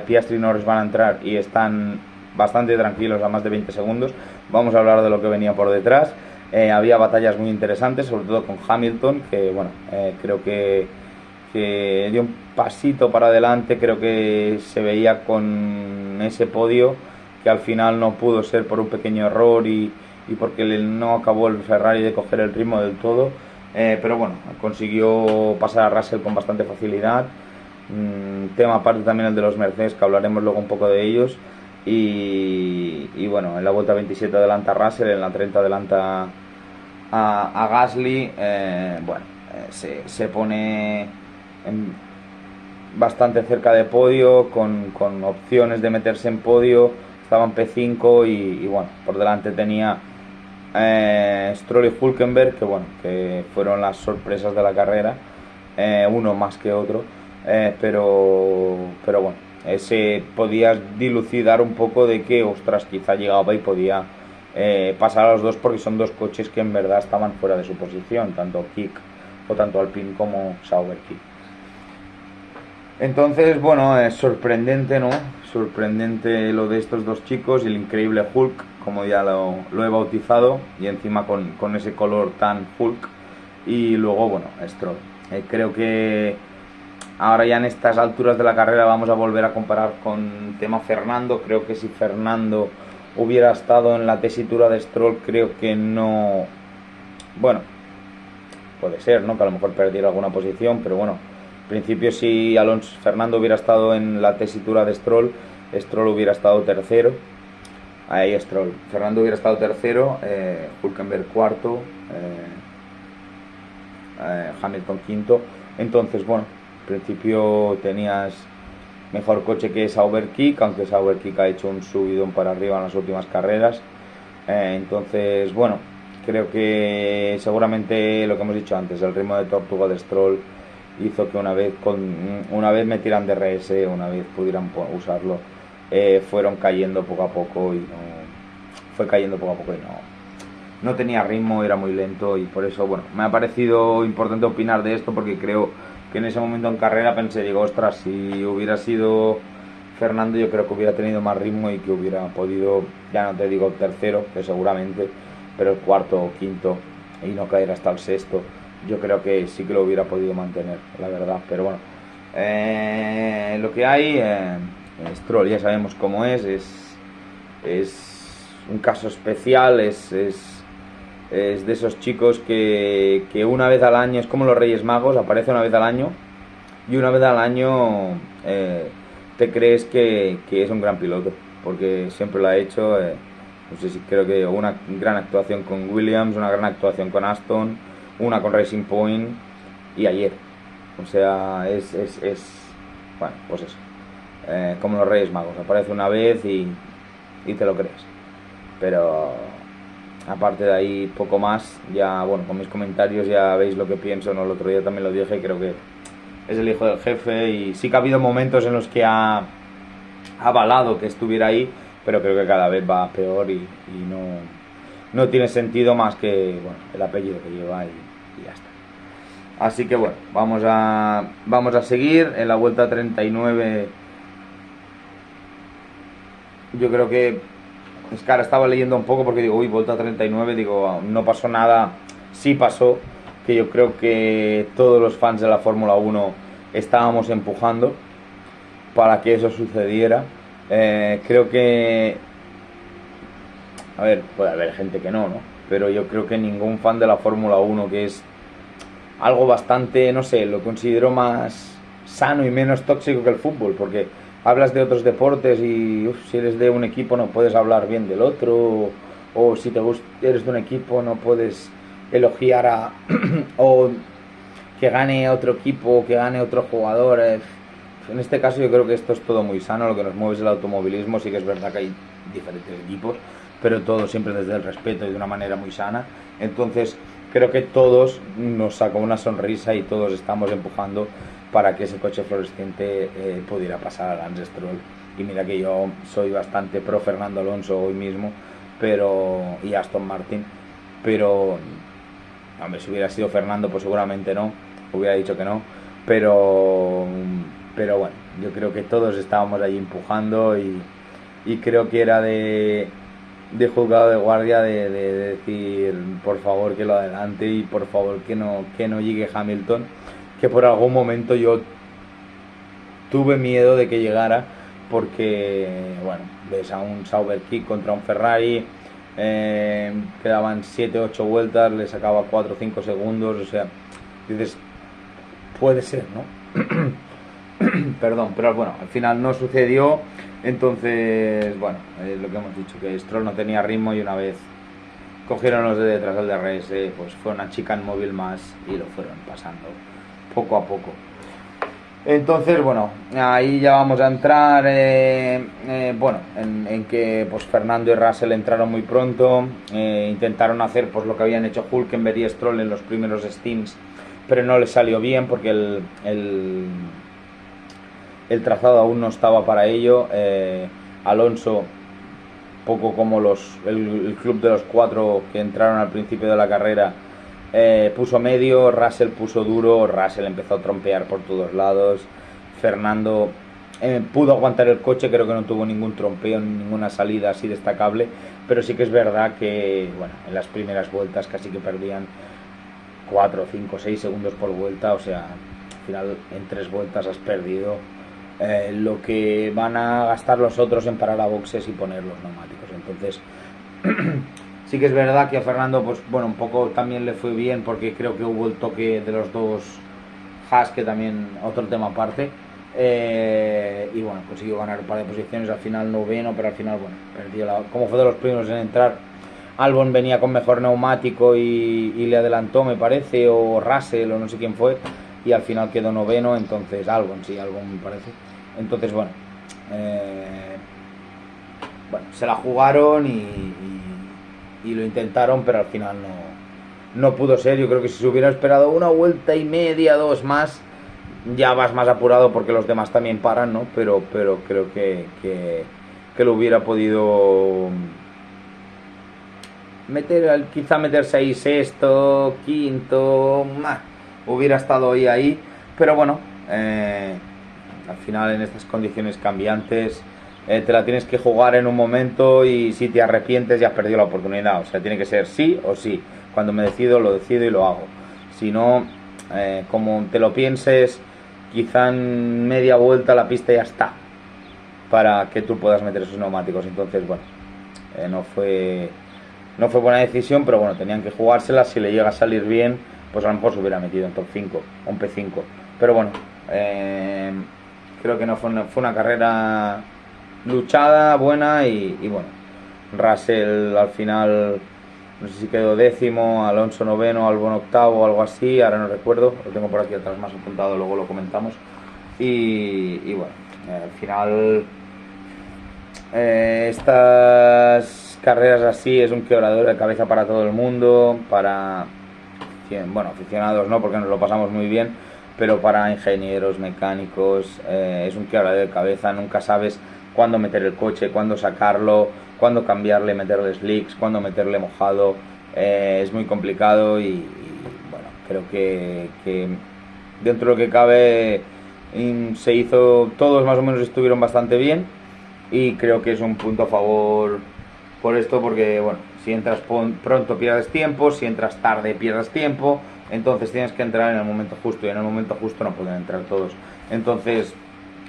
Piastri y Norris van a entrar y están bastante tranquilos a más de 20 segundos. Vamos a hablar de lo que venía por detrás. Había batallas muy interesantes, sobre todo con Hamilton, que bueno, creo que dio un pasito para adelante, creo que se veía con ese podio, que al final no pudo ser por un pequeño error y porque no acabó el Ferrari de coger el ritmo del todo, pero bueno, consiguió pasar a Russell con bastante facilidad. Tema aparte también el de los Mercedes, que hablaremos luego un poco de ellos. Y bueno, en la vuelta 27 adelanta a Russell, en la 30 adelanta a Gasly. Bueno, se pone bastante cerca de podio, con opciones de meterse en podio. Estaban P5 y bueno, por delante tenía Stroll y Hülkenberg, que bueno, que fueron las sorpresas de la carrera, uno más que otro, pero bueno, ese podías dilucidar un poco de que, ostras, quizá llegaba y podía pasar a los dos, porque son dos coches que en verdad estaban fuera de su posición, tanto Kick o tanto Alpine como Sauber Kick. Entonces, bueno, es sorprendente, ¿no? Sorprendente lo de estos dos chicos, el increíble Hulk, como ya lo he bautizado, y encima con ese color tan Hulk. Y luego, bueno, Stroll. Creo que ahora ya en estas alturas de la carrera vamos a volver a comparar con tema Fernando. Creo que si Fernando hubiera estado en la tesitura de Stroll, creo que no... Bueno, puede ser, ¿no? Que a lo mejor perdiera alguna posición, pero bueno, en principio si Fernando hubiera estado en la tesitura de Stroll hubiera estado tercero. Ahí Fernando hubiera estado tercero, Hülkenberg cuarto, Hamilton quinto. Entonces, bueno, en principio tenías mejor coche que Sauber Kick, aunque Sauber Kick ha hecho un subidón para arriba en las últimas carreras. Entonces, bueno, creo que seguramente lo que hemos dicho antes, el ritmo de tortuga de Stroll hizo que una vez metieran DRS, una vez pudieran usarlo, fueron cayendo poco a poco y no tenía ritmo, era muy lento, y por eso, bueno, me ha parecido importante opinar de esto, porque creo que en ese momento en carrera digo, ostras, si hubiera sido Fernando, yo creo que hubiera tenido más ritmo y que hubiera podido, ya no te digo tercero, que seguramente, pero el cuarto o quinto, y no caer hasta el sexto. Yo creo que sí que lo hubiera podido mantener, la verdad, pero bueno, Lo que hay, Stroll ya sabemos cómo es un caso especial, es de esos chicos que una vez al año, es como los Reyes Magos, aparece una vez al año y una vez al año te crees que es un gran piloto, porque siempre lo ha hecho. No sé si creo que una gran actuación con Williams, una gran actuación con Aston, una con Racing Point y ayer. O sea, bueno, pues eso. Como los Reyes Magos, aparece una vez y te lo crees. Pero aparte de ahí, poco más. Ya, bueno, con mis comentarios ya veis lo que pienso, ¿no? El otro día también lo dije, creo que es el hijo del jefe y sí que ha habido momentos en los que ha avalado que estuviera ahí, pero creo que cada vez va peor y no tiene sentido más que, bueno, el apellido que lleva y ya está. Así que bueno, vamos a seguir en la vuelta 39. Yo creo que es que ahora estaba leyendo un poco porque digo, uy, vuelta 39, digo, no pasó nada. Sí pasó, que yo creo que todos los fans de la Fórmula 1 estábamos empujando para que eso sucediera. Creo que, a ver, puede haber gente que no, pero yo creo que ningún fan de la Fórmula 1, que es algo bastante, no sé, lo considero más sano y menos tóxico que el fútbol, porque hablas de otros deportes y si eres de un equipo no puedes hablar bien del otro, o si eres de un equipo no puedes elogiar a o que gane otro equipo, que gane otro jugador. En este caso yo creo que esto es todo muy sano, lo que nos mueve es el automovilismo. Sí que es verdad que hay diferentes equipos, pero todo siempre desde el respeto y de una manera muy sana. Entonces creo que todos nos sacó una sonrisa y todos estamos empujando para que ese coche fluorescente pudiera pasar a Lance Stroll. Y mira que yo soy bastante pro Fernando Alonso hoy mismo, y Aston Martin, pero hombre, si hubiera sido Fernando pues seguramente no, hubiera dicho que no, pero bueno, yo creo que todos estábamos allí empujando y creo que era de juzgado de guardia de decir por favor que lo adelante y por favor que no llegue Hamilton, que por algún momento yo tuve miedo de que llegara, porque bueno, ves a un Sauber Kick contra un Ferrari, quedaban 7-8 vueltas, le sacaba 4 o 5 segundos, o sea, dices, puede ser, ¿no? Perdón, pero bueno, al final no sucedió. Entonces, bueno, lo que hemos dicho, que Stroll no tenía ritmo y una vez cogieron los de detrás del DRS, pues fue una chica en móvil más y lo fueron pasando poco a poco. Entonces, bueno, ahí ya vamos a entrar bueno, en que pues Fernando y Russell entraron muy pronto, intentaron hacer pues lo que habían hecho Hülkenberg y Stroll en los primeros stints, pero no les salió bien porque el trazado aún no estaba para ello. Alonso, poco como el club de los 4 que entraron al principio de la carrera, puso medio, Russell puso duro, Russell empezó a trompear por todos lados, Fernando pudo aguantar el coche, creo que no tuvo ningún trompeo, ninguna salida así destacable, pero sí que es verdad que bueno, en las primeras vueltas casi que perdían 4, 5, 6 segundos por vuelta, o sea, al final en 3 vueltas has perdido lo que van a gastar los otros en parar a boxes y poner los neumáticos. Entonces sí que es verdad que a Fernando pues bueno, un poco también le fue bien porque creo que hubo el toque de los dos Haas, que también otro tema aparte, y bueno, consiguió ganar un par de posiciones, al final noveno, pero al final bueno, perdió como fue de los primeros en entrar. Albon venía con mejor neumático y le adelantó, me parece, o Russell o no sé quién fue, y al final quedó noveno. Entonces Albon me parece. Entonces bueno, se la jugaron y lo intentaron, pero al final no pudo ser. Yo creo que si se hubiera esperado una vuelta y media, 2 más, ya vas más apurado porque los demás también paran, ¿no? Pero creo que lo hubiera podido quizá meterse ahí sexto, quinto, hubiera estado ahí, pero bueno, al final en estas condiciones cambiantes te la tienes que jugar en un momento y si te arrepientes ya has perdido la oportunidad. O sea, tiene que ser sí o sí. Cuando me decido, lo decido y lo hago. Si no, como te lo pienses quizá en media vuelta la pista ya está para que tú puedas meter esos neumáticos. Entonces, bueno, no fue buena decisión, pero bueno, tenían que jugársela. Si le llega a salir bien, pues a lo mejor se hubiera metido en top 5 o en P5. Pero bueno, creo que no fue una carrera luchada, buena y bueno, Russell al final, no sé si quedó décimo, Alonso noveno, Albon octavo o algo así, ahora no recuerdo, lo tengo por aquí atrás más apuntado, luego lo comentamos. Y bueno, al final estas carreras así es un quebradero de cabeza para todo el mundo, para, bueno, aficionados no, porque nos lo pasamos muy bien, pero para ingenieros, mecánicos, es un quebradero de cabeza, nunca sabes cuándo meter el coche, cuándo sacarlo, cuándo cambiarle, meterle slicks, cuándo meterle mojado, es muy complicado y bueno, creo que dentro de lo que cabe se hizo, todos más o menos estuvieron bastante bien y creo que es un punto a favor por esto, porque bueno, si entras pronto pierdes tiempo, si entras tarde pierdes tiempo, entonces tienes que entrar en el momento justo y en el momento justo no pueden entrar todos, entonces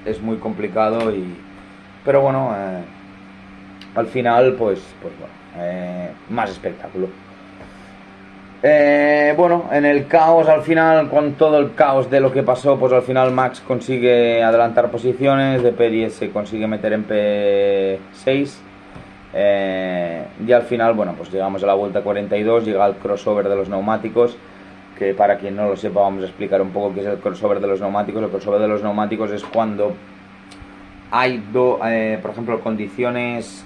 es muy complicado pero bueno, al final pues bueno, más espectáculo. Bueno, en el caos al final, con todo el caos de lo que pasó, pues al final Max consigue adelantar posiciones, de P10 se consigue meter en P6, y al final, bueno, pues llegamos a la vuelta 42, llega el crossover de los neumáticos, que para quien no lo sepa vamos a explicar un poco qué es el crossover de los neumáticos. El crossover de los neumáticos es cuando hay, por ejemplo, condiciones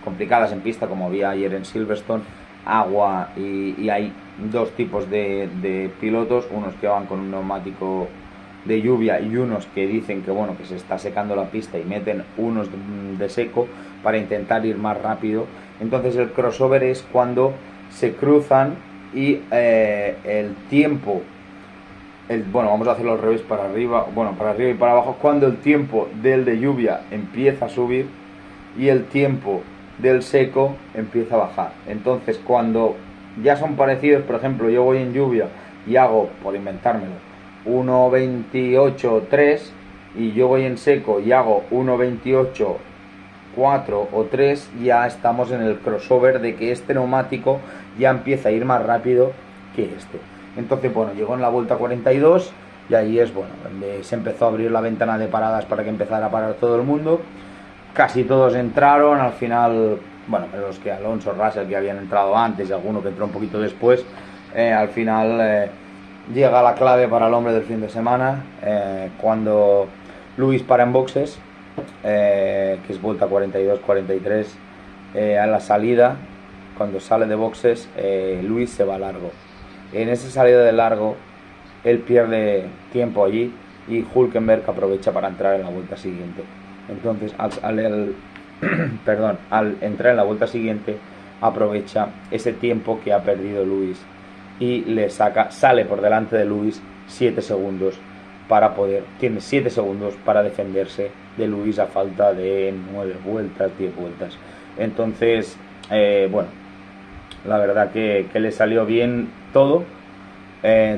complicadas en pista, como había ayer en Silverstone, agua y hay dos tipos de pilotos, unos que van con un neumático de lluvia y unos que dicen que bueno, que se está secando la pista y meten unos de seco para intentar ir más rápido. Entonces el crossover es cuando se cruzan y el tiempo, bueno, vamos a hacerlo al revés, para arriba, bueno, para arriba y para abajo, cuando el tiempo del de lluvia empieza a subir y el tiempo del seco empieza a bajar. Entonces cuando ya son parecidos, por ejemplo, yo voy en lluvia y hago, por inventármelo, 1.28.3 y yo voy en seco y hago 1.28.4 o 3, ya estamos en el crossover de que este neumático ya empieza a ir más rápido que este. Entonces, bueno, llegó en la vuelta 42 y ahí es, bueno, donde se empezó a abrir la ventana de paradas para que empezara a parar todo el mundo. Casi todos entraron, al final, bueno, los que Alonso, Russell, que habían entrado antes y alguno que entró un poquito después, al final llega la clave para el hombre del fin de semana, cuando Lewis para en boxes, que es vuelta 42-43, a la salida, cuando sale de boxes, Lewis se va largo. En esa salida de largo, él pierde tiempo allí y Hülkenberg aprovecha para entrar en la vuelta siguiente. Entonces, al entrar en la vuelta siguiente, aprovecha ese tiempo que ha perdido Lewis y sale por delante de Lewis 7 segundos tiene 7 segundos para defenderse de Lewis a falta de 9 vueltas, 10 vueltas. Entonces, bueno, la verdad que le salió bien todo,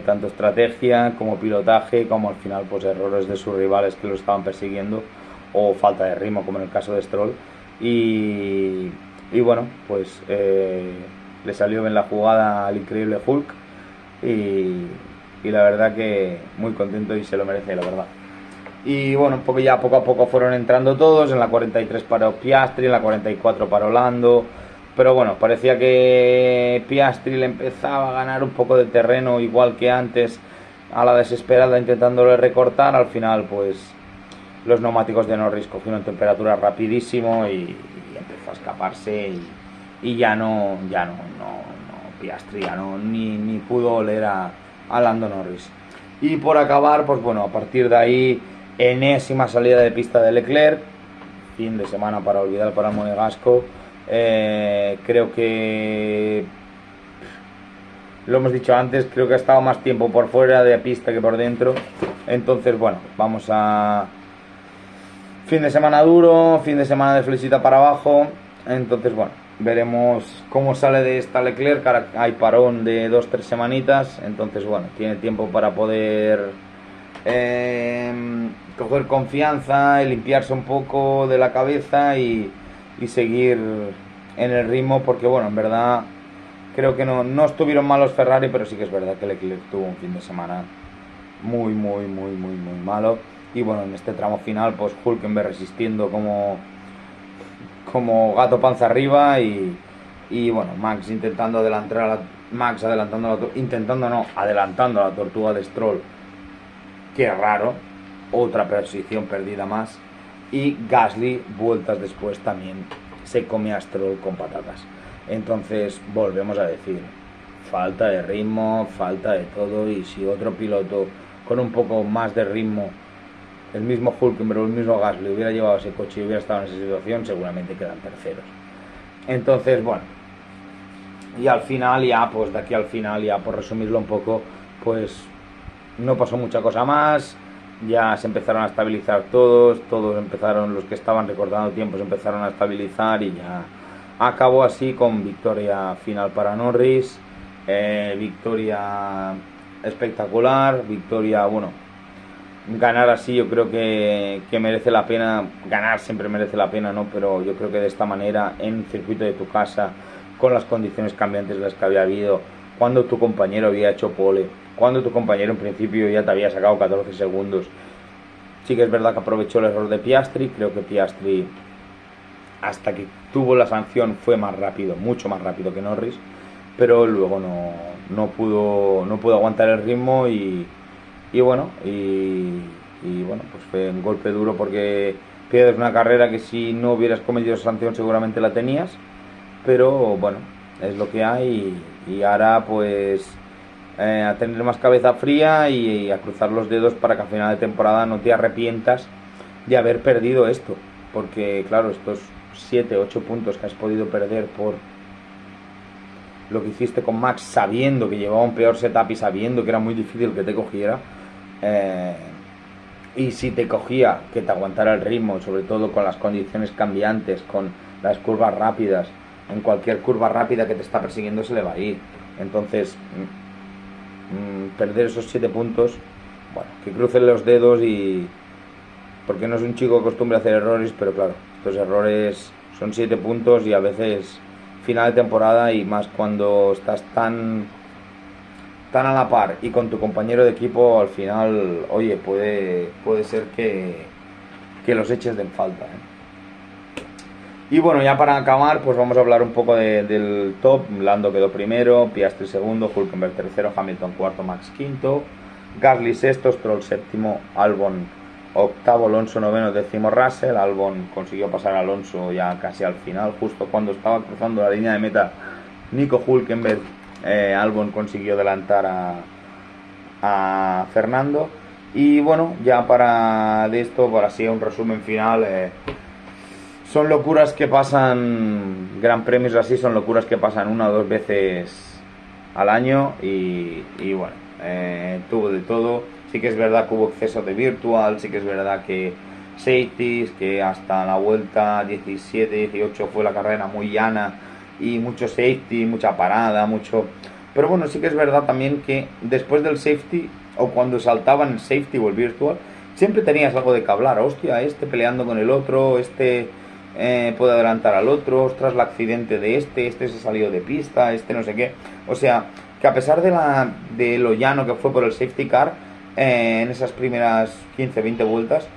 tanto estrategia como pilotaje, como al final pues errores de sus rivales que lo estaban persiguiendo, o falta de ritmo como en el caso de Stroll, y bueno, pues le salió bien la jugada al increíble Hulk y la verdad que muy contento y se lo merece, la verdad. Y bueno, porque ya poco a poco fueron entrando todos. En la 43 paró Piastri, en la 44 paró Lando, pero bueno, parecía que Piastri le empezaba a ganar un poco de terreno, igual que antes, a la desesperada, intentándole recortar. Al final pues los neumáticos de Norris cogieron temperatura rapidísimo y empezó a escaparse y ya no Piastri ya no ni pudo oler a Lando Norris. Y por acabar, pues bueno, a partir de ahí, enésima salida de pista de Leclerc, fin de semana para olvidar para el monegasco. Creo que lo hemos dicho antes, creo que ha estado más tiempo por fuera de pista que por dentro. Entonces, bueno, vamos a fin de semana duro, fin de semana de flechita para abajo. Entonces, bueno, veremos cómo sale de esta Leclerc. Ahora hay parón de 2-3 semanitas, entonces bueno, tiene tiempo para poder coger confianza, limpiarse un poco de la cabeza y seguir en el ritmo, porque bueno, en verdad creo que no estuvieron malos Ferrari, pero sí que es verdad que Leclerc tuvo un fin de semana muy malo. Y bueno, en este tramo final, pues Hülkenberg resistiendo como gato panza arriba y bueno, Max intentando adelantar a la, Max adelantando a la, intentando no, adelantando a la tortuga de Stroll. Qué raro, otra posición perdida más. Y Gasly, vueltas después, también se come a Stroll con patatas. Entonces, volvemos a decir, falta de ritmo, falta de todo. Y si otro piloto con un poco más de ritmo, el mismo Hülkenberg o el mismo Gasly, hubiera llevado ese coche y hubiera estado en esa situación, seguramente quedan terceros. Entonces, bueno, y al final ya, pues de aquí al final ya, por resumirlo un poco, pues no pasó mucha cosa más. Ya se empezaron a estabilizar todos empezaron, los que estaban recordando tiempos empezaron a estabilizar y ya acabó así con victoria final para Norris, victoria espectacular, victoria, bueno, ganar así yo creo que merece la pena, ganar siempre merece la pena, ¿no? Pero yo creo que de esta manera, en el circuito de tu casa, con las condiciones cambiantes las que había habido, cuando tu compañero había hecho pole, cuando tu compañero en principio ya te había sacado 14 segundos. Sí que es verdad que aprovechó el error de Piastri, creo que Piastri hasta que tuvo la sanción fue más rápido, mucho más rápido que Norris, pero luego no pudo aguantar el ritmo y bueno, pues fue un golpe duro porque pierdes una carrera que si no hubieras cometido esa sanción seguramente la tenías, pero bueno, es lo que hay y ahora pues a tener más cabeza fría y a cruzar los dedos para que a final de temporada no te arrepientas de haber perdido esto, porque claro, estos 7-8 puntos que has podido perder por lo que hiciste con Max, sabiendo que llevaba un peor setup y sabiendo que era muy difícil que te cogiera, y si te cogía, que te aguantara el ritmo, sobre todo con las condiciones cambiantes, con las curvas rápidas. En cualquier curva rápida que te está persiguiendo se le va a ir. Entonces, perder esos 7 puntos, bueno, que crucen los dedos y... porque no es un chico que acostumbre a hacer errores, pero claro, estos errores son 7 puntos y a veces final de temporada y más cuando estás tan a la par y con tu compañero de equipo, al final, oye, puede ser que los eches de falta, Y bueno, ya para acabar, pues vamos a hablar un poco del top. Lando quedó primero, Piastri segundo, Hülkenberg tercero, Hamilton cuarto, Max quinto, Gasly sexto, Stroll séptimo, Albon octavo, Alonso noveno, décimo Russell. Albon consiguió pasar a Alonso ya casi al final, justo cuando estaba cruzando la línea de meta Nico Hülkenberg. Albon consiguió adelantar a Fernando. Y bueno, ya para así un resumen final, son locuras que pasan, gran premios así son locuras que pasan una o dos veces al año y bueno, tuvo de todo. Sí que es verdad que hubo exceso de virtual, sí que es verdad que safeties, que hasta la vuelta 17-18 fue la carrera muy llana y mucho safety, mucha parada, mucho... Pero bueno, sí que es verdad también que después del safety o cuando saltaban el safety o el virtual, siempre tenías algo de que hablar. Hostia, este peleando con el otro, este puede adelantar al otro, ostras, el accidente de este se salió de pista, este no sé qué. O sea, que a pesar de lo llano que fue por el safety car, en esas primeras 15-20 vueltas,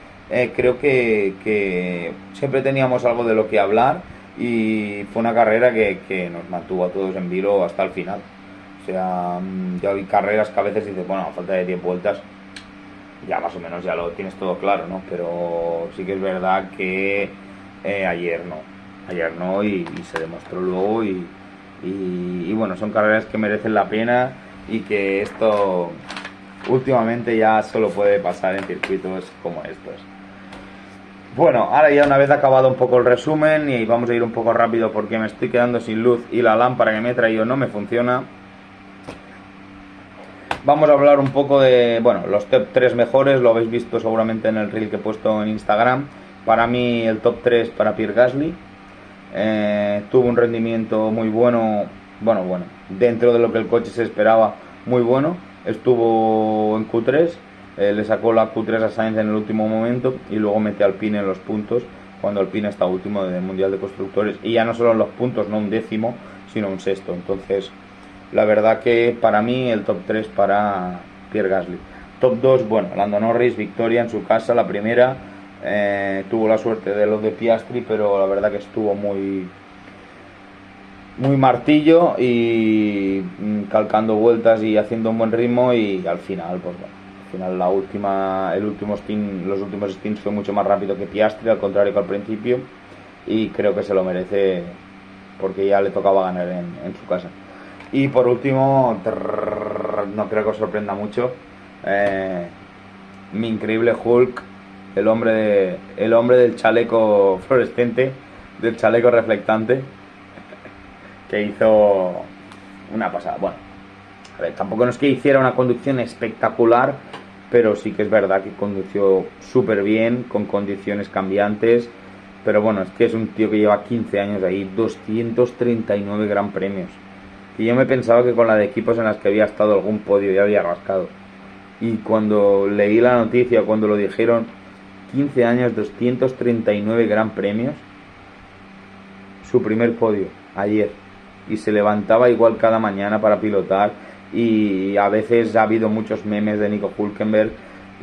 creo que siempre teníamos algo de lo que hablar y fue una carrera que nos mantuvo a todos en vilo hasta el final. O sea, ya hay carreras que a veces dices, bueno, a falta de 10 vueltas ya más o menos ya lo tienes todo claro, ¿no? Pero sí que es verdad que ayer no y se demostró luego y bueno, son carreras que merecen la pena y que esto últimamente ya solo puede pasar en circuitos como estos. Bueno, ahora ya una vez acabado un poco el resumen y vamos a ir un poco rápido porque me estoy quedando sin luz y la lámpara que me he traído no me funciona. Vamos a hablar un poco de, bueno, los top 3 mejores, lo habéis visto seguramente en el reel que he puesto en Instagram. Para mí el top 3 para Pierre Gasly. Tuvo un rendimiento muy bueno, dentro de lo que el coche se esperaba, muy bueno. Estuvo en Q3 le sacó la Q3 a Sainz en el último momento y luego mete a Alpine en los puntos, cuando Alpine está último del Mundial de Constructores, y ya no solo en los puntos, no un décimo, sino un sexto. Entonces, la verdad que para mí el top 3 para Pierre Gasly. Top 2, bueno, Lando Norris, victoria en su casa, la primera. Tuvo la suerte de los de Piastri, pero la verdad que estuvo muy martillo y calcando vueltas y haciendo un buen ritmo, y al final, pues bueno, al final los últimos stints fue mucho más rápido que Piastri, al contrario que al principio, y creo que se lo merece porque ya le tocaba ganar en su casa. Y por último, no creo que os sorprenda mucho, mi increíble Hulk, el hombre del chaleco fluorescente, del chaleco reflectante, que hizo una pasada. Bueno, a ver, tampoco no es que hiciera una conducción espectacular, pero sí que es verdad que condució súper bien, con condiciones cambiantes. Pero bueno, es que es un tío que lleva 15 años ahí, 239 gran premios. Y yo me pensaba que con la de equipos en las que había estado algún podio ya había rascado. Y cuando leí la noticia, cuando lo dijeron, 15 años, 239 gran premios, su primer podio, ayer. Y se levantaba igual cada mañana para pilotar, y a veces ha habido muchos memes de Nico Hülkenberg,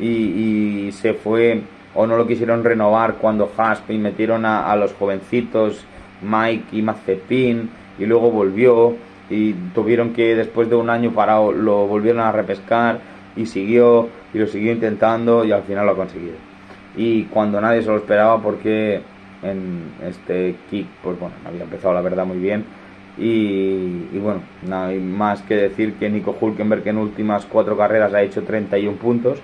y se fue o no lo quisieron renovar cuando Haas y metieron a los jovencitos Mike y Mazepin, y luego volvió y tuvieron que, después de un año parado, lo volvieron a repescar y lo siguió intentando, y al final lo ha conseguido. Y cuando nadie se lo esperaba, porque en este kick, pues bueno, había empezado la verdad muy bien. Y bueno, no hay más que decir que Nico Hülkenberg en últimas 4 carreras ha hecho 31 puntos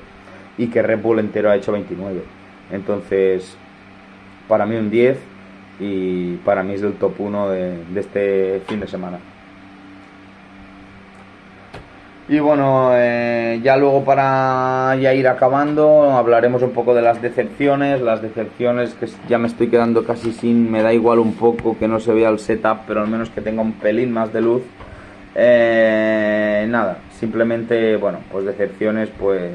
y que Red Bull entero ha hecho 29. Entonces, para mí un 10, y para mí es el top 1 de este fin de semana. Y bueno, ya luego, para ya ir acabando, hablaremos un poco de las decepciones que ya me estoy quedando casi sin, me da igual un poco que no se vea el setup, pero al menos que tenga un pelín más de luz. Nada, simplemente, bueno, pues decepciones, pues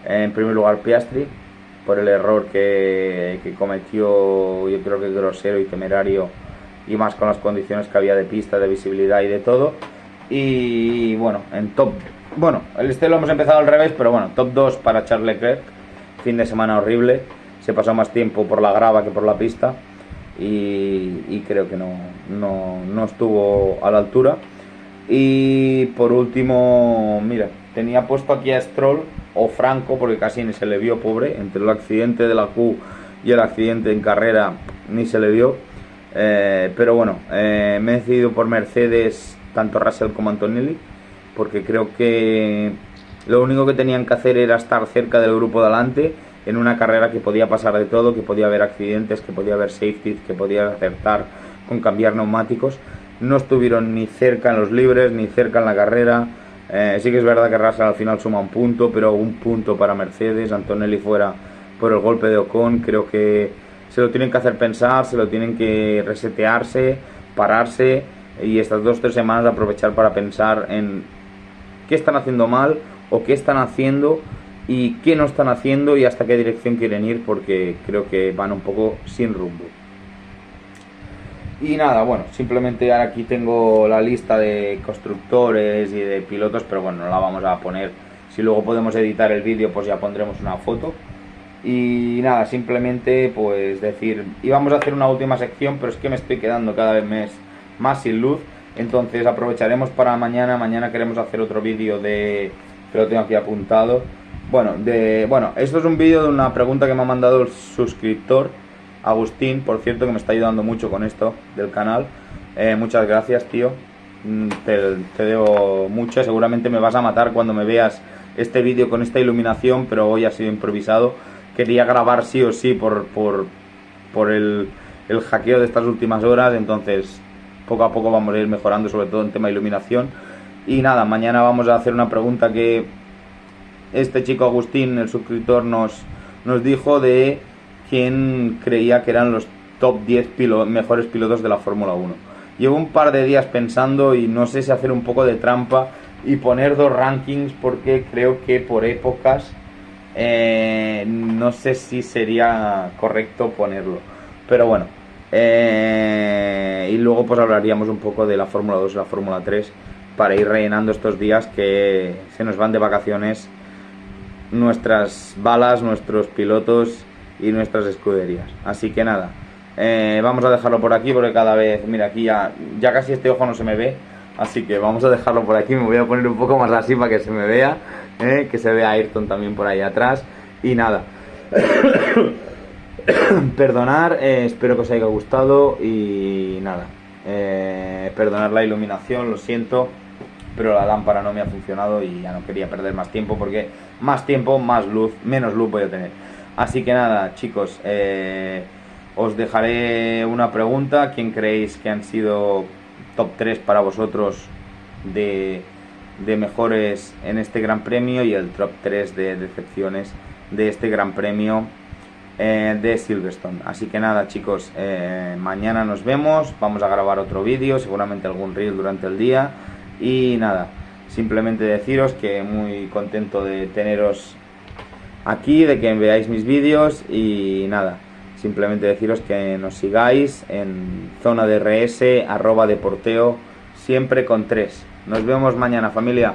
en primer lugar Piastri, por el error que cometió, yo creo que grosero y temerario, y más con las condiciones que había de pista, de visibilidad y de todo. Y bueno, lo hemos empezado al revés, pero bueno, top 2 para Charles Leclerc, fin de semana horrible, se pasó más tiempo por la grava que por la pista, y creo que no estuvo a la altura. Y por último, mira, tenía puesto aquí a Stroll o Franco, porque casi ni se le vio, pobre, entre el accidente de la Q y el accidente en carrera ni se le vio, pero bueno, me he decidido por Mercedes, tanto Russell como Antonelli, porque creo que lo único que tenían que hacer era estar cerca del grupo de adelante en una carrera que podía pasar de todo, que podía haber accidentes, que podía haber safety, que podía acertar con cambiar neumáticos. No estuvieron ni cerca en los libres, ni cerca en la carrera. Sí que es verdad que Russell al final suma un punto, pero un punto para Mercedes. Antonelli fuera por el golpe de Ocon. Creo que se lo tienen que hacer pensar, se lo tienen que resetearse, pararse, y estas 2-3 semanas aprovechar para pensar en qué están haciendo mal, o qué están haciendo y qué no están haciendo, y hasta qué dirección quieren ir, porque creo que van un poco sin rumbo. Y nada, bueno, simplemente ahora aquí tengo la lista de constructores y de pilotos, pero bueno, no la vamos a poner. Si luego podemos editar el vídeo, pues ya pondremos una foto. Y nada, simplemente pues decir, íbamos a hacer una última sección, pero es que me estoy quedando cada vez más sin luz. Entonces aprovecharemos para mañana queremos hacer otro vídeo que lo tengo aquí apuntado. Bueno, esto es un vídeo de una pregunta que me ha mandado el suscriptor Agustín, por cierto, que me está ayudando mucho con esto del canal. Muchas gracias, tío. Te debo mucho. Seguramente me vas a matar cuando me veas este vídeo con esta iluminación, pero hoy ha sido improvisado. Quería grabar sí o sí por el hackeo de estas últimas horas, entonces poco a poco vamos a ir mejorando, sobre todo en tema de iluminación. Y nada, mañana vamos a hacer una pregunta que este chico Agustín, el suscriptor, nos dijo, de quién creía que eran los top 10 mejores pilotos de la Fórmula 1. Llevo un par de días pensando y no sé si hacer un poco de trampa y poner 2 rankings, porque creo que por épocas no sé si sería correcto ponerlo, pero bueno. Y luego pues hablaríamos un poco de la Fórmula 2 y la Fórmula 3 para ir rellenando estos días que se nos van de vacaciones nuestras balas, nuestros pilotos y nuestras escuderías. Así que nada, vamos a dejarlo por aquí porque cada vez, mira, aquí ya casi este ojo no se me ve, así que vamos a dejarlo por aquí. Me voy a poner un poco más así para que se me vea, que se vea Ayrton también por ahí atrás. Y nada, perdonar, espero que os haya gustado y nada, perdonar la iluminación, lo siento, pero la lámpara no me ha funcionado y ya no quería perder más tiempo porque más tiempo, más luz, menos luz voy a tener. Así que nada, chicos, os dejaré una pregunta. ¿Quién creéis que han sido top 3 para vosotros de mejores en este Gran Premio y el top 3 de decepciones de este Gran Premio de Silverstone? Así que nada, chicos, mañana nos vemos, vamos a grabar otro vídeo, seguramente algún reel durante el día. Y nada, simplemente deciros que muy contento de teneros aquí, de que veáis mis vídeos. Y nada, simplemente deciros que nos sigáis en zona DRS, @deporteo, siempre con 3. Nos vemos mañana, familia.